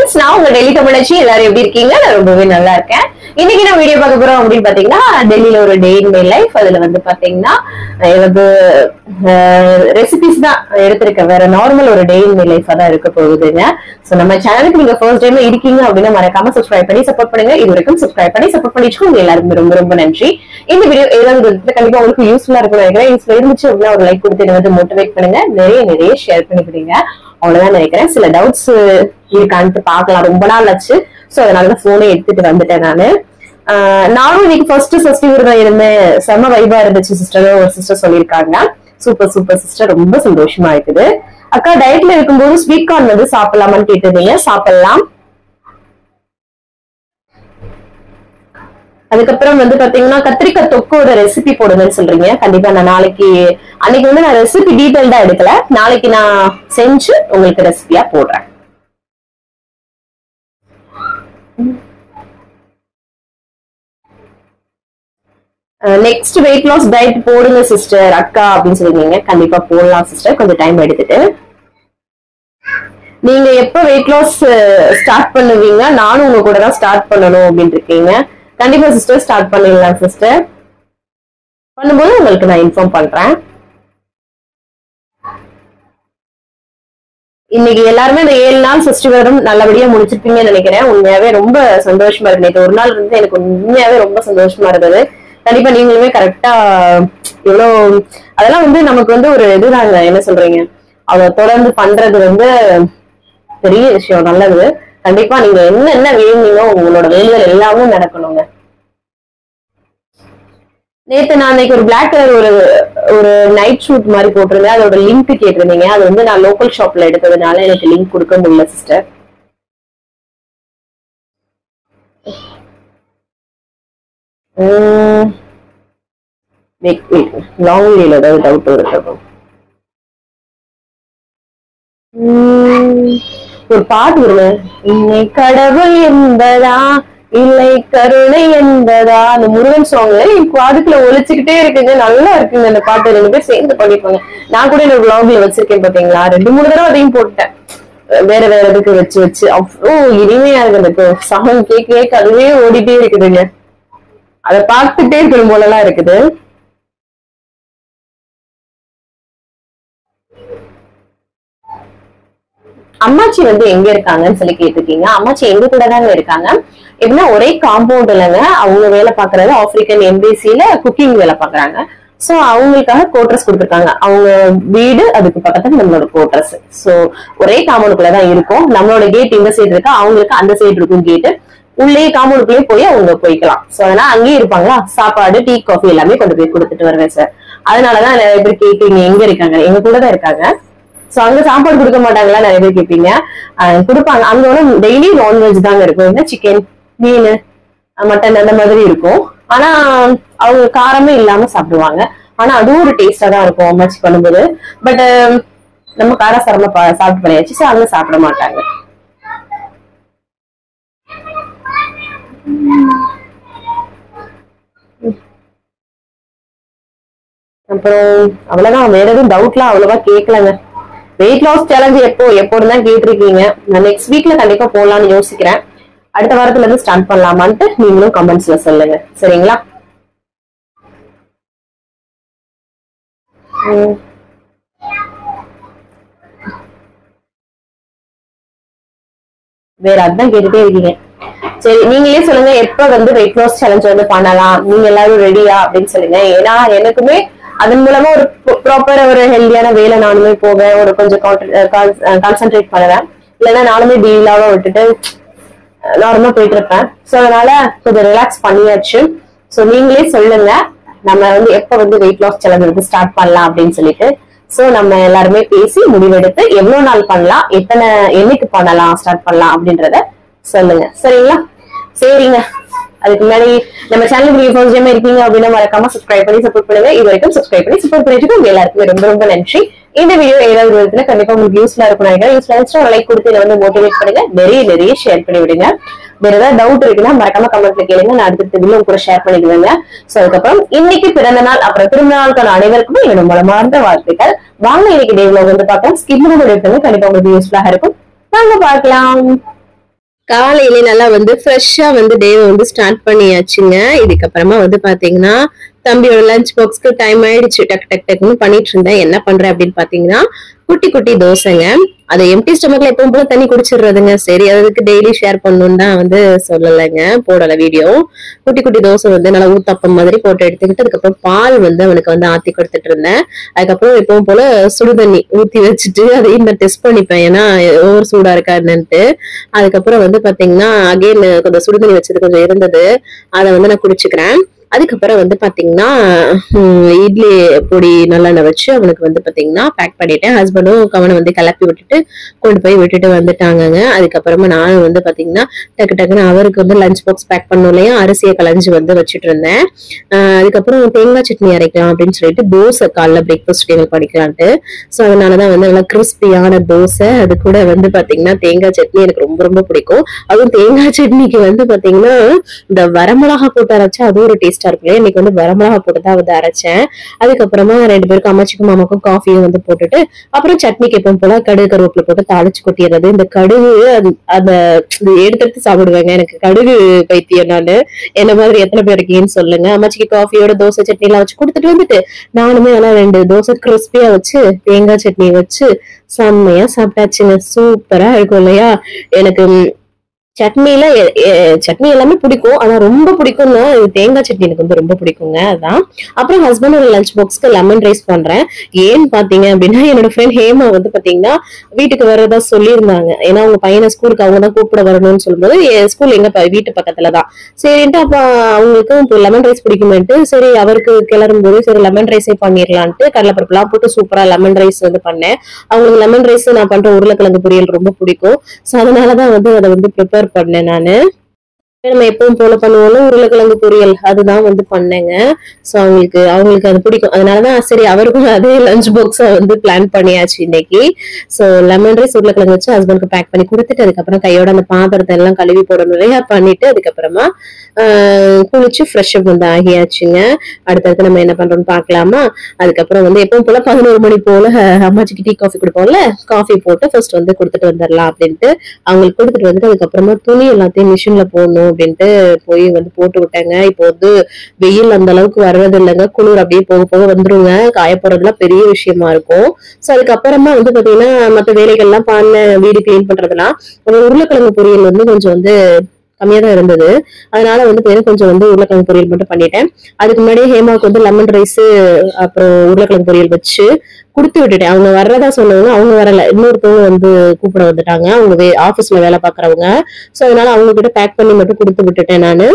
friends, நான் உங்க டெல்லி தமிழச்சி. எல்லாரும் எப்படி இருக்கீங்க? நான் ரொம்பவே நல்லா இருக்கேன். இன்னைக்கு நான் வீடியோ பார்க்க போறோம் அப்படின்னு பாத்தீங்கன்னா, டெல்லியில ஒரு டே இன் மை லைஃப். அதுல வந்து பாத்தீங்கன்னா எனக்கு ரெசிபிஸ் தான் எடுத்திருக்கேன். வேற நார்மல் ஒரு டே இன் மை லைஃபா தான் இருக்க போகுதுங்க. சோ நம்ம சேனலுக்கு நீங்க ஃபர்ஸ்ட் டைம் இருக்கீங்க அப்படின்னா மறக்காம சப்ஸ்கிரைப் பண்ணி சப்போர்ட் பண்ணுங்க. இது வரைக்கும் சப்ஸ்கிரைப் பண்ணி சப்போர்ட் பண்ணிச்சுக்கோங்க. எல்லாருக்கும் ரொம்ப ரொம்ப நன்றி. இந்த வீடியோ ஏதாவது கண்டிப்பா உங்களுக்கு யூஸ்ஃபுல்லா இருக்கும் நினைக்கிறேன். யூஸ்ஃபுல்லா இருந்துச்சு அப்படின்னா ஒரு லைக் கொடுத்து என்ன வந்து மோட்டிவேட் பண்ணுங்க. நிறைய ஷேர் பண்ணி விடுங்க. அவ்வளவுதான் நினைக்கிறேன். சில டவுட்ஸ் இருக்கான்ட்டு பாக்கலாம். ரொம்ப நாள் ஆச்சு. சோ அதனாலதான் போனே எடுத்துட்டு வந்துட்டேன் நானு. நானும் இன்னைக்கு ஃபர்ஸ்ட் தான் இருந்தேன். செம்ம வைபா இருந்துச்சு சிஸ்டர். ஒரு சிஸ்டர் சொல்லியிருக்காங்க. சூப்பர் சிஸ்டர், ரொம்ப சந்தோஷமா இருக்குது. அக்கா டயட்ல இருக்கும்போது ஸ்வீட் கார்ன் வந்து சாப்பிடலாமான்னு கேட்டிருந்தீங்க. சாப்பிடலாம். அதுக்கப்புறம் வந்து பாத்தீங்கன்னா கத்திரிக்காய் தொக்கோட ரெசிபி போடுங்கன்னு சொல்றீங்க. கண்டிப்பா நான் அன்னைக்கு வந்து நான் ரெசிபி டீடைல்டா எடுக்கல. நாளைக்கு நான் செஞ்சு உங்களுக்கு ரெசிபியா போடுறேன். நெக்ஸ்ட் வெயிட் லாஸ் டயட் போடுங்க சிஸ்டர் அக்கா அப்படின்னு சொல்லிருக்கீங்க. கண்டிப்பா போடலாம் சிஸ்டர், கொஞ்சம் டைம் எடுத்துட்டு. நீங்க எப்ப வெயிட் லாஸ் ஸ்டார்ட் பண்ணுவீங்க? நானும் உங்க கூட தான் ஸ்டார்ட் பண்ணணும் அப்படின்னு இருக்கீங்க. கண்டிப்பா சிஸ்டர் ஸ்டார்ட் பண்ணிடலாம் சிஸ்டர். பண்ணும்போது உங்களுக்கு நான் இன்ஃபார்ம் பண்றேன். இன்னைக்கு எல்லாருமே இந்த 7 நாள் ஃபெஸ்டிவலும் நல்லபடியா முடிச்சிருப்பீங்கன்னு நினைக்கிறேன். உண்மையாவே ரொம்ப சந்தோஷமா இருக்கு. நேற்று ஒரு நாள் இருந்து எனக்கு உண்மையாவே ரொம்ப சந்தோஷமா இருந்தது. கண்டிப்பா நீங்களுமே கரெக்டா எவ்வளவு அதெல்லாம் வந்து நமக்கு வந்து ஒரு இதுதாங்க, என்ன சொல்றீங்க, அதை தொடர்ந்து பண்றது வந்து பெரிய விஷயம், நல்லது. கண்டிப்பா நீங்க என்ன வேணுமோ உங்களோட வேலைகள் எல்லாமே நடக்கணுங்க. நேத்து நான் அன்னைக்கு ஒரு பிளாக் கலர் ஒரு நைட் ஷூட் மாதிரி போட்டிருந்தேன். அதோட லிங்க் கேட்டிருந்தீங்க. அது வந்து நான் லோக்கல் ஷாப்ல எடுத்ததுனால எனக்கு லிங்க் கொடுக்க முடியல சிஸ்டர். லாங் வீல ஏதாவது டவுட் இருக்கு. ஒரு பாட்டு வருங்க, இன்னை கடவுள் என்பதா இல்லை கருணை என்பதா, அந்த முருகன் சாங் என் காதுக்குள்ள ஒழிச்சுக்கிட்டே இருக்குங்க. நல்லா இருக்குங்க அந்த பாட்டு. 2 பேர் சேர்ந்து பண்ணிருப்பாங்க. நான் கூட என்னோட vlogல வச்சிருக்கேன் பாத்தீங்களா. 2-3 தடவை அதையும் போட்டேன். வேற இதுக்கு வச்சு அவ்வளோ இனிமையா இருக்கு அந்த சாங். கேட்க அதுவே ஓடிட்டே இருக்குதுங்க. அதை பார்த்துட்டே இருக்கணும் போலலாம் இருக்குது. அம்மாச்சி வந்து எங்க இருக்காங்கன்னு சொல்லி கேட்டிருக்கீங்க. அம்மாச்சி எங்க கூட தாங்க இருக்காங்க. எப்படின்னா ஒரே காம்பவுண்ட் இல்லைங்க. அவங்க வேலை பாக்குறது ஆப்பிரிக்கன் எம்பசில குக்கிங் வேலை பாக்குறாங்க. சோ அவங்களுக்காக கோட்ரஸ் கொடுத்துருக்காங்க. அவங்க வீடு அதுக்கு பக்கத்துல நம்மளோட கோட்ரஸ். சோ ஒரே காம்பவுண்டுக்குள்ளதான் இருக்கும். நம்மளோட கேட் இந்த சைடு இருக்கா, அவங்களுக்கு அந்த சைடு இருக்கும் கேட்டு. உள்ளே காம்பவுண்டுக்குள்ளேயே போய் அவங்க போய்க்கலாம். சோ அதனால அங்கேயே இருப்பாங்களா. சாப்பாடு டீ காஃபி எல்லாமே கொண்டு போய் கொடுத்துட்டு வருவேன் சார். அதனாலதான் நிறைய பேர் கேட்பீங்க எங்க இருக்காங்க. எங்க கூடதான் இருக்காங்க. சோ அங்க சாப்பாடு கொடுக்க மாட்டாங்களா நிறைய பேர் கேட்பீங்க. கொடுப்பாங்க. அங்க வந்து டெய்லி நான்வெஜ் தாங்க இருக்கும். என்ன சிக்கன், மீன், மட்டன் அந்த மாதிரி இருக்கும். ஆனா அவங்க காரமே இல்லாம சாப்பிடுவாங்க. ஆனா அதுவும் ஒரு டேஸ்டா தான் இருக்கும் அம்மாச்சி பண்ணும்போது. பட் நம்ம காரசாரமா சாப்பிட்டு பண்ணியாச்சு. சோ அங்க சாப்பிட மாட்டாங்க. அப்புறம் அவ்வளவுதான். வேற எதுவும் டவுட்லாம் அவ்வளவா கேட்கலங்க. வெயிட் லாஸ் சேலஞ்ச் எப்போன்னு தான் கேட்டிருக்கீங்க. நான் நெக்ஸ்ட் வீக்ல கண்டிப்பா போடலாம்னு யோசிக்கிறேன். அடுத்த வாரத்துல இருந்து ஸ்டார்ட் பண்ணலாமான்ட்டு நீங்களும் கமெண்ட்ஸ்ல சொல்லுங்க, சரிங்களா? வேற அதான் கேட்டுட்டே இருக்கீங்க. சரி, நீங்களே சொல்லுங்க எப்ப வந்து வெயிட் லாஸ் சேலஞ்ச் வந்து பண்ணலாம், நீங்க எல்லாரும் ரெடியா அப்படின்னு சொல்லுங்க. ஏன்னா எனக்குமே அதன் மூலமா ஒரு ப்ராப்பர் ஒரு ஹெல்தியான வேலை நானுமே போவேன். ஒரு கொஞ்சம் கான்சென்ட்ரேட் பண்ணுவேன். இல்லைன்னா நானுமே டீலாவா விட்டுட்டு நார்மலா போயிட்டு இருப்பேன். சோ அதனால கொஞ்சம் ரிலாக்ஸ் பண்ணியாச்சு. சோ நீங்களே சொல்லுங்க நம்ம வந்து எப்ப வந்து வெயிட் லாஸ் சேலஞ்ச் வந்து ஸ்டார்ட் பண்ணலாம் அப்படின்னு சொல்லிட்டு. சோ நம்ம எல்லாருமே பேசி முடிவெடுத்து எவ்வளவு நாள் பண்ணலாம், என்னைக்கு பண்ணலாம், ஸ்டார்ட் பண்ணலாம் அப்படின்றத சொல்லுங்க, சரிங்களா? சரிங்க. அதுக்கு முன்னாடி நம்ம சேனலுக்கு நீங்க ஃபர்ஸ்ட் டைம் இருக்கீங்க அப்படின்னா மறக்காம சப்ஸ்கிரைப் பண்ணி சப்போர்ட் பண்ணுங்க. இது வரைக்கும் சப்ஸ்கிரைப் பண்ணி சப்போர்ட் பண்ணிட்டு உங்க எல்லாருக்குமே ரொம்ப ரொம்ப நன்றி. இந்த வீடியோ ஏதாவது விதத்துல கண்டிப்பா உங்களுக்கு யூஸ்ஃபுல்லா இருக்கும் நினைக்கிறேன். யூஸ்ஃபுல்லா இருந்துச்சுன்னா லைக் கொடுத்து இதை வந்து மோட்டிவேட் பண்ணுங்க. நிறைய ஷேர் பண்ணி விடுங்க. வேற ஏதாவது டவுட் இருக்குன்னா மறக்காம கமெண்ட்ல கேளுங்க. நான் அடுத்த வீடியோ கூட ஷேர் பண்ணிக்குவேங்க. சோ அதுக்கப்புறம் இன்னைக்கு பிறந்த நாள் அப்புறம் திரும்ப நாளுக்கான அனைவருக்குமே என்னோட மனமார்ந்த வாழ்த்துக்கள். வாங்க இன்னைக்கு டே vlog வந்து பார்க்கலாம். ஸ்கிப் பண்ணி கண்டிப்பா உங்களுக்கு யூஸ்ஃபுல்லா இருக்கும். வாங்க பார்க்கலாம். காலையிலே நல்லா வந்து ஃப்ரெஷ்ஷா வந்து டேவை வந்து ஸ்டார்ட் பண்ணியாச்சுங்க. இதுக்கப்புறமா வந்து பாத்தீங்கன்னா தம்பியோட லஞ்ச் பாக்ஸ்க்கு டைம் ஆயிடுச்சு. டக் டக் டக்குன்னு பண்ணிட்டு இருந்தேன். என்ன பண்றேன் அப்படின்னு பாத்தீங்கன்னா குட்டி குட்டி தோசைங்க. அதை எம்டி ஸ்டொமக்ல எப்பவும் போல தண்ணி குடிச்சிடுறதுங்க. சரி அதுக்கு டெய்லி ஷேர் பண்ணணும்னு தான் வந்து சொல்லலைங்க, போடல வீடியோ. குட்டி குட்டி தோசை வந்து நல்லா ஊத்தப்பம் மாதிரி போட்டு எடுத்துக்கிட்டு அதுக்கப்புறம் பால் வந்து அவனுக்கு வந்து ஆத்தி கொடுத்துட்டு இருந்தேன். அதுக்கப்புறம் எப்பவும் போல சுடுதண்ணி ஊத்தி வச்சுட்டு அதையும் நான் டெஸ்ட் பண்ணிப்பேன், ஏன்னா ஓவர் சூடா இருக்கா என்னன்ட்டு. அதுக்கப்புறம் வந்து பாத்தீங்கன்னா அகைன் கொஞ்சம் சுடுதண்ணி வச்சது கொஞ்சம் இருந்தது, அதை வந்து நான் குடிச்சுக்கிறேன். அதுக்கப்புறம் வந்து பாத்தீங்கன்னா இட்லி பொடி நல்லெண்ணெய் வச்சு அவனுக்கு வந்து பாத்தீங்கன்னா பேக் பண்ணிட்டேன். ஹஸ்பண்டும் கவனை வந்து கிளப்பி விட்டுட்டு கொண்டு போய் விட்டுட்டு வந்துட்டாங்கங்க. அதுக்கப்புறமா நானும் வந்து பாத்தீங்கன்னா டக்கு டக்குன்னு அவருக்கு வந்து லஞ்ச் பாக்ஸ் பேக் பண்ணும் இல்லையா, அரிசியை களைஞ்சு வந்து வச்சுட்டு இருந்தேன். அதுக்கப்புறம் தேங்காய் சட்னி அரைக்கலாம் அப்படின்னு சொல்லிட்டு தோசை காலைல பிரேக்ஃபாஸ்ட் எங்களுக்கு படிக்கலான்ட்டு. ஸோ அதனாலதான் வந்து நல்லா கிறிஸ்பியான தோசை, அது கூட வந்து பாத்தீங்கன்னா தேங்காய் சட்னி எனக்கு ரொம்ப ரொம்ப பிடிக்கும். அதுவும் தேங்காய் சட்னிக்கு வந்து பாத்தீங்கன்னா இந்த வரமிளகா போட்டு அரைச்சா அது ஒரு டேஸ்டா இருக்கு. இன்னைக்கு வந்து வரமிளகா போட்டுதான் வந்து அரைச்சேன். அதுக்கப்புறமா 2 பேருக்கும் அம்மாச்சிக்கும் மாமாக்கும் காஃபியும் வந்து போட்டுட்டு அப்புறம் சட்னிக்கு எப்பவும் போல கடுகு கருவேப்பிலை போட்டு தாளிச்சு கொட்டிடுறது. இந்த கடுகு அந்த எடுத்து சாப்பிடுவேங்க. எனக்கு கடுகு பைத்தியம் நானு. என்ன மாதிரி எத்தனை பேர் இருக்கீங்கன்னு சொல்லுங்க. அம்மாச்சிக்கு காஃபியோட தோசை சட்னி எல்லாம் வச்சு கொடுத்துட்டு வந்துட்டு நானுமே எல்லாம் 2 தோசை கிறிஸ்பியா வச்சு தேங்காய் சட்னி வச்சு செம்மையா சாப்பிட்டாச்சுங்க. சூப்பரா இருக்கும் இல்லையா. எனக்கு சட்னில சட்னி எல்லாமே பிடிக்கும், ஆனா ரொம்ப பிடிக்கும்னா தேங்காய் சட்னி எனக்கு வந்து ரொம்ப பிடிக்குங்க. அதான். அப்புறம் ஹஸ்பண்டோட லஞ்ச் பாக்ஸ்க்கு லெமன் ரைஸ் பண்றேன். ஏன்னு பாத்தீங்க அப்படின்னா என்னோட ஃப்ரெண்ட் ஹேமா வந்து பாத்தீங்கன்னா வீட்டுக்கு வர்றதா சொல்லியிருந்தாங்க. ஏன்னா அவங்க பையனை ஸ்கூலுக்கு அவங்க தான் கூப்பிட வரணும்னு சொல்லும்போது ஸ்கூல் எங்க வீட்டு பக்கத்துலதான். சரின்ட்டு அப்ப அவங்களுக்கு இப்போ லெமன் ரைஸ் பிடிக்குமேட்டு சரி அவருக்கு கிளறும் போது சரி லெமன் ரைஸே பண்ணிடலான்ட்டு கடலைப்பருப்பு எல்லாம் போட்டு சூப்பரா லெமன் ரைஸ் வந்து பண்ணேன். அவங்களுக்கு லெமன் ரைஸ் நான் பண்ற உருளைக்கிழங்கு பொரியல் ரொம்ப பிடிக்கும். சோ அதனாலதான் வந்து அதை வந்து ப்ரிப்பேர் பண்ணேன் நானு. நம்ம எப்பவும் போல பண்ணுவோம்ல உருளைக்கிழங்கு பொரியல், அதுதான் வந்து பண்ணேங்க. சோ அவங்களுக்கு அது பிடிக்கும். அதனாலதான் சரி அவருக்கும் அதே லஞ்ச் பாக்ஸா வந்து பிளான் பண்ணியாச்சு இன்னைக்கு. சோ லெமன் ரைஸ் உருளைக்கிழங்கு வச்சு ஹஸ்பண்டுக்கு பேக் பண்ணி கொடுத்துட்டு அதுக்கப்புறம் கையோட அந்த பாத்திரத்தை எல்லாம் கழுவி போடணும் இல்லையா, பண்ணிட்டு அதுக்கப்புறமா குளிச்சு ஃப்ரெஷ் அப் வந்து ஆகியாச்சுங்க. அடுத்தடுத்து நம்ம என்ன பண்றோம்னு பாக்கலாமா. அதுக்கப்புறம் வந்து எப்பவும் போல 11 மணி போல அம்மாச்சிக்கு டீ காஃபி கொடுப்போம்ல, காஃபி போட்டு ஃபர்ஸ்ட் வந்து கொடுத்துட்டு வந்துடலாம் அப்படின்ட்டு அவங்களுக்கு கொடுத்துட்டு வந்துட்டு அதுக்கப்புறமா துணி எல்லாத்தையும் மிஷின்ல போடணும் அப்படின்ட்டு போய் வந்து போட்டு விட்டாங்க. இப்போ வந்து வெயில் அந்த அளவுக்கு வர்றது இல்லைங்க, குளிர் அப்படியே போக போக வந்துருங்க. காய போறதுலாம் பெரிய விஷயமா இருக்கும். சோ அதுக்கப்புறமா வந்து பாத்தீங்கன்னா மத்த வேலைகள்லாம் பண்ண, வீடு கிளீன் பண்றதுலாம் உருளைக்கிழங்கு பொரியல் வந்து கொஞ்சம் வந்து கம்மியா தான் இருந்தது. அதனால வந்து கொஞ்சம் வந்து உருளைக்கிழங்கு பொரியல் மட்டும் பண்ணிட்டேன். அதுக்கு முன்னாடியே ஹேமாவுக்கு வந்து லெமன் ரைஸ் அப்புறம் உருளைக்கிழங்கு பொரியல் வச்சு குடுத்து விட்டுட்டேன். அவங்க வர்றதா சொன்னவங்க அவங்க வரல, இன்னொருத்தவங்க வந்து கூப்பிட வந்துட்டாங்க, அவங்க ஆபீஸ்ல வேலை பாக்குறவங்க. சோ அதனால அவங்க கிட்ட பேக் பண்ணி மட்டும் குடுத்து விட்டுட்டேன் நானு.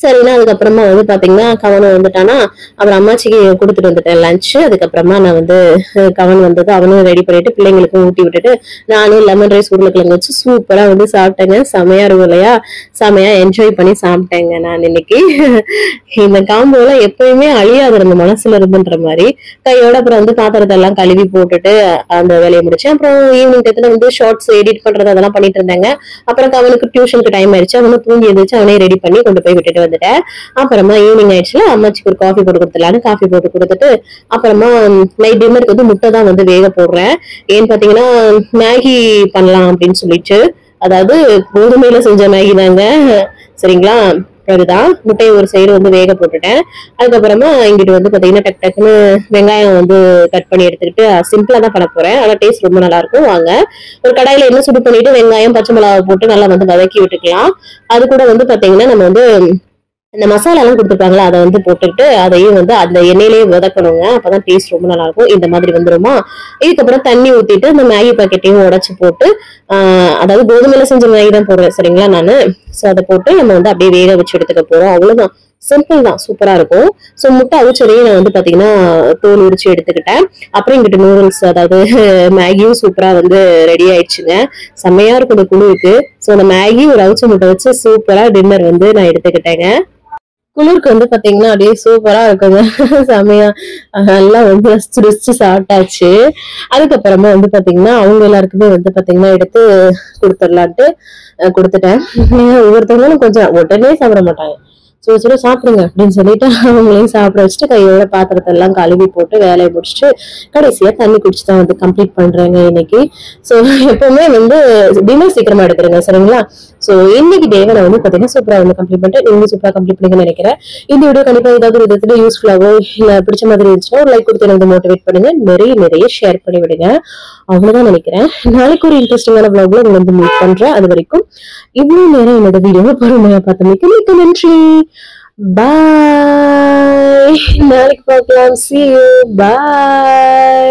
சரின்னா அதுக்கப்புறமா வந்து பாத்தீங்கன்னா கவனம் வந்துட்டானா அப்புறம் அம்மாச்சிக்கு கொடுத்துட்டு வந்துட்டேன் லஞ்ச். அதுக்கப்புறமா நான் வந்து கவன் வந்தது அவனும் ரெடி பண்ணிட்டு பிள்ளைங்களுக்கும் ஊட்டி விட்டுட்டு நானும் லெமன் ரைஸ் உருளைக்கிழங்கு வச்சு சூப்பரா வந்து சாப்பிட்டேங்க. செமையா இருக்கும் இல்லையா, செமையா என்ஜாய் பண்ணி சாப்பிட்டேங்க நான் இன்னைக்கு. இந்த காம்போல எப்பயுமே அழியாது நம்ம மனசுல இருந்துன்ற மாதிரி கையோட அப்புறம் வந்து பாத்திரத்தை எல்லாம் கழுவி போட்டுட்டு அந்த வேலையை முடிச்சேன். அப்புறம் ஈவினிங் டயத்துல வந்து ஷார்ட்ஸ் எடிட் பண்றது அதெல்லாம் பண்ணிட்டு இருந்தாங்க. அப்புறம் அவனுக்கு டியூஷனுக்கு டைம் ஆயிடுச்சு, அவனும் தூங்கி எழுந்திரிச்சு அவனே ரெடி பண்ணி கொண்டு போய் விட்டுட்டு வந்துட்டேன். அப்புறமா ஈவினிங் ஆயிடுச்சுல அம்மாச்சிக்கு ஒரு காஃபி போட்டு கொடுத்துலான்னு காஃபி போட்டு கொடுத்துட்டு அப்புறமா நைட் டின்னருக்கு வந்து முட்டை தான் வந்து வேக போடுறேன். ஏன்னு பாத்தீங்கன்னா மேகி பண்ணலாம் அப்படின்னு சொல்லிட்டு, அதாவது கோதுமையில செஞ்ச மேகி தாங்க சரிங்களா. அதுதான் முட்டையை ஒரு சைடு வந்து வேக போட்டுட்டேன். அதுக்கப்புறமா இங்கிட்டு வந்து பாத்தீங்கன்னா டக்கு டக்குன்னு வெங்காயம் வந்து கட் பண்ணி எடுத்துக்கிட்டு சிம்பிளா தான் பண்ண போறேன், ஆனா டேஸ்ட் ரொம்ப நல்லா இருக்கும். வாங்க ஒரு கடாயில என்ன சுடு பண்ணிட்டு வெங்காயம் பச்சை மிளகாவை போட்டு நல்லா வந்து வதக்கி விட்டுக்கலாம். அது கூட வந்து பாத்தீங்கன்னா நம்ம வந்து இந்த மசாலா எல்லாம் கொடுத்துருப்பாங்களா அதை வந்து போட்டுட்டு அதையும் வந்து அந்த எண்ணெயிலேயே வதக்கணுங்க, அப்பதான் டேஸ்ட் ரொம்ப நல்லா இருக்கும். இந்த மாதிரி வந்துருமா. இதுக்கப்புறம் தண்ணி ஊத்திட்டு அந்த மேகி பாக்கெட்டையும் உடைச்சு போட்டு அதாவது கோதுமையில செஞ்ச மேகி தான் போடுறேன் சரிங்களா நானு. சோ அதை போட்டு நம்ம வந்து அப்படியே வேக வச்சு எடுத்துக்க போறோம். அவ்வளவுதான், சிம்பிள் தான், சூப்பரா இருக்கும். சோ முட்டை அவிச்சதையும் நான் வந்து பாத்தீங்கன்னா தோல் உரிச்சு எடுத்துக்கிட்டேன். அப்புறம் இங்கிட்டு நூடுல்ஸ் அதாவது மேகியும் சூப்பரா வந்து ரெடி ஆயிடுச்சுங்க. செம்மையா இருக்கும் இந்த குழுவுக்கு. சோ அந்த மேகி ஒரு அவிச்ச முட்டை வச்சு சூப்பரா டின்னர் வந்து நான் எடுத்துக்கிட்டேங்க. குளிருக்கு வந்து பாத்தீங்கன்னா அப்படியே சூப்பரா இருக்குங்க. செமையா நல்லா வந்து ரசிச்சு ரசிச்சு சாப்பிட்டாச்சு. அதுக்கப்புறமா வந்து பாத்தீங்கன்னா அவங்க எல்லாருக்குமே வந்து பாத்தீங்கன்னா எடுத்து கொடுத்துடலான்ட்டு கொடுத்துட்டேன். ஒவ்வொருத்தவங்களும் கொஞ்சம் உடனே சாப்பிட மாட்டாங்க, சுட சாப்பிடுங்க அப்படின்னு சொல்லிட்டு அவங்களையும் சாப்பிட வச்சுட்டு கையோட பாத்திரத்தை எல்லாம் கழுவி போட்டு வேலையை முடிச்சுட்டு கடைசியா தண்ணி குடிச்சுதான் வந்து கம்ப்ளீட் பண்றேங்க இன்னைக்கு. சோ எப்பவுமே வந்து டின்னர் சீக்கிரமா எடுத்துருங்க சரிங்களா. சோ இன்னைக்கு டேவை நான் வந்து பாத்தீங்கன்னா சூப்பரா வந்து கம்ப்ளீட் பண்ணிட்டு நீங்க சூப்பரா கம்ப்ளீட் பண்ணிக்கணும்னு நினைக்கிறேன். இந்த வீடியோ கண்டிப்பா ஏதாவது விதத்துல யூஸ்ஃபுல்லாவோ இல்ல பிடிச்ச மாதிரி இருந்துச்சுன்னா ஒரு லைக் கொடுத்து எனக்கு மோட்டிவேட் பண்ணுங்க, நிறைய ஷேர் பண்ணி விடுங்க. அவ்வளவுதான் நினைக்கிறேன். நாளைக்கு ஒரு இன்ட்ரெஸ்டிங்கான vlogல உங்களை வந்து மீட் பண்றேன். அது வரைக்கும் இவ்வளவு நேரம் என்னோட வீடியோவை பொறுமையா பார்த்தமைக்கு மிக்க நன்றி. பாய். நாளைக்கு பார்க்கலாம். See you. Bye.